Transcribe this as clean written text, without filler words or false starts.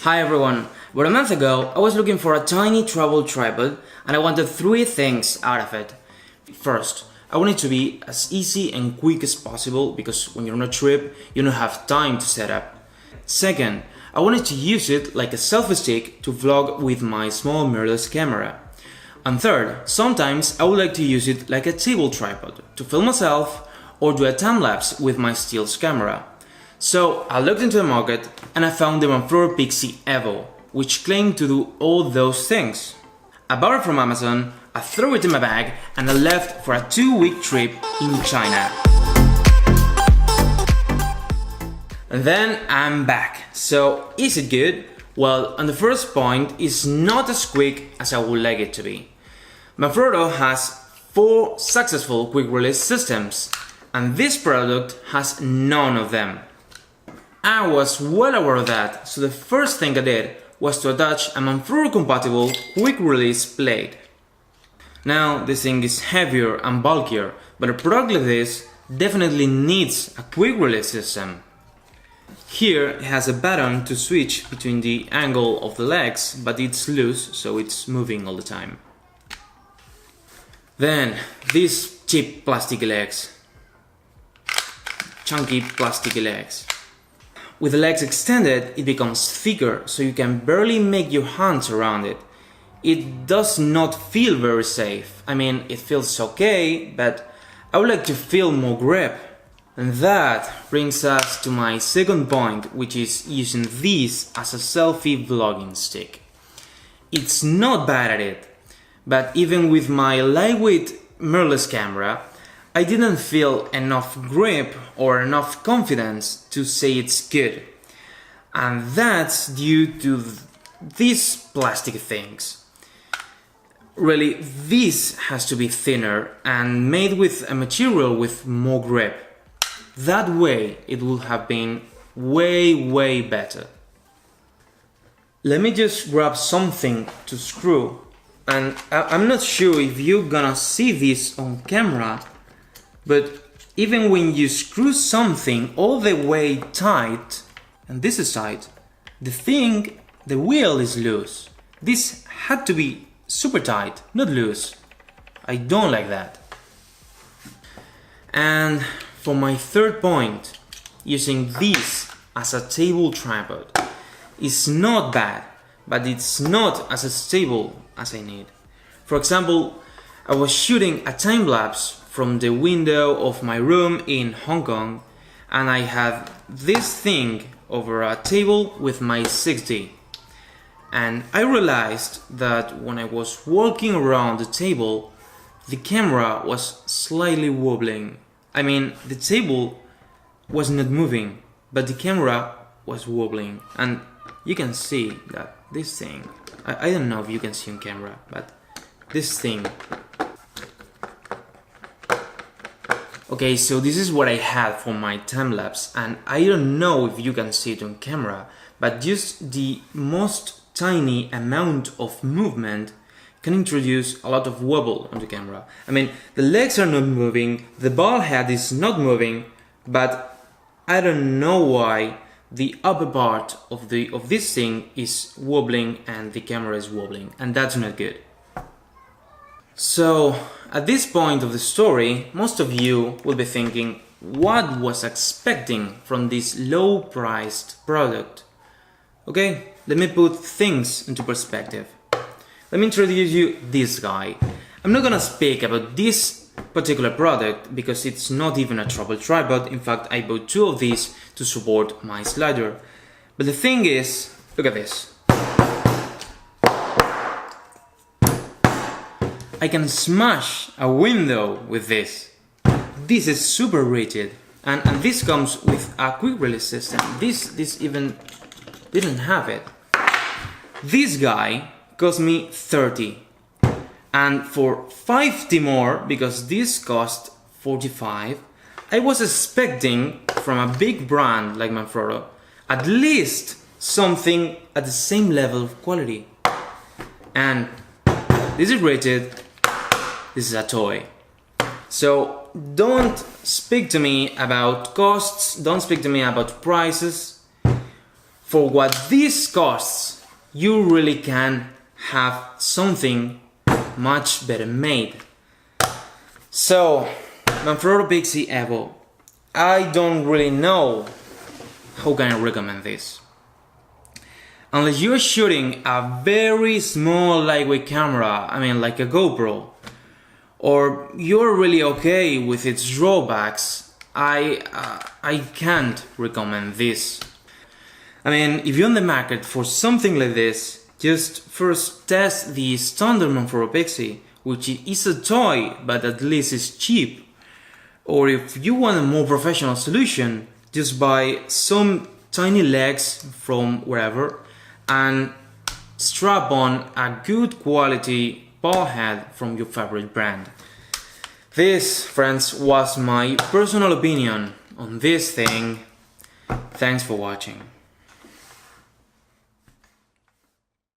Hi everyone, about a month ago I was looking for a tiny travel tripod and I wanted three things out of it. First, I want it to be as easy and quick as possible because when you're on a trip you don't have time to set up. Second, I wanted to use it like a selfie stick to vlog with my small mirrorless camera. And third, sometimes I would like to use it like a table tripod to film myself or do a time-lapse with my stills camera. So I looked into the market and I found the Manfrotto Pixi Evo, which claimed to do all those things. I bought it from Amazon, I threw it in my bag and I left for a 2-week trip in China. And then I'm back. So is it good? Well, on the first point, it's not as quick as I would like it to be. Manfrotto has 4 successful quick release systems and this product has none of them. I was well aware of that, so the first thing I did was to attach a Manfrotto compatible quick release plate. Now this thing is heavier and bulkier, but a product like this definitely needs a quick release system. Here it has a button to switch between the angle of the legs, but it's loose, so it's moving all the time. Then these cheap plastic legs. Chunky plastic legs. With the legs extended, it becomes thicker, so you can barely make your hands around it. It does not feel very safe. I mean, it feels okay, but I would like to feel more grip. And that brings us to my second point, which is using this as a selfie vlogging stick. It's not bad at it, but even with my lightweight mirrorless camera, I didn't feel enough grip or enough confidence to say it's good. And that's due to these plastic things. Really, this has to be thinner and made with a material with more grip. That way it would have been way better. Let me just grab something to screw, and I'm not sure if you're gonna see this on camera, but even when you screw something all the way tight, and this is tight, the wheel is loose. This had to be super tight, not loose. I don't like that. And for my third point, using this as a table tripod is not bad, but it's not as stable as I need. For example, I was shooting a time-lapse from the window of my room in Hong Kong and I had this thing over a table with my 6D. And I realized that when I was walking around the table, the camera was slightly wobbling. I mean, the table was not moving, but the camera was wobbling. And you can see that this thing, I don't know if you can see on camera, but this thing. Okay, so this is what I had for my time-lapse, and I don't know if you can see it on camera, but just the most tiny amount of movement can introduce a lot of wobble on the camera. I mean, the legs are not moving, the ball head is not moving, but I don't know why the upper part of this thing is wobbling and the camera is wobbling, and that's not good. So, at this point of the story, most of you will be thinking, what was I expecting from this low-priced product? Okay, let me put things into perspective. Let me introduce you this guy. I'm not gonna speak about this particular product because it's not even a travel tripod. In fact, I bought 2 of these to support my slider. But the thing is, look at this. I can smash a window with this. This is super rigid, and this comes with a quick release system. This even didn't have it. This guy cost me 30, and for 50 more, because this cost 45, I was expecting from a big brand like Manfrotto at least something at the same level of quality. And this is rated. This is a toy. So don't speak to me about costs, don't speak to me about prices. for what this costs, you really can have something much better made. So, Manfrotto Pixi Evo. I don't really know how can I recommend this. Unless you're shooting a very small lightweight camera, I mean like a GoPro, or you're really okay with its drawbacks, I can't recommend this. I mean, if you're on the market for something like this, just first test the standard Manfrotto Pixi, which is a toy, but at least it's cheap. Or if you want a more professional solution, just buy some tiny legs from wherever and strap on a good quality ball head from your favorite brand. This, friends, was my personal opinion on this thing. Thanks for watching.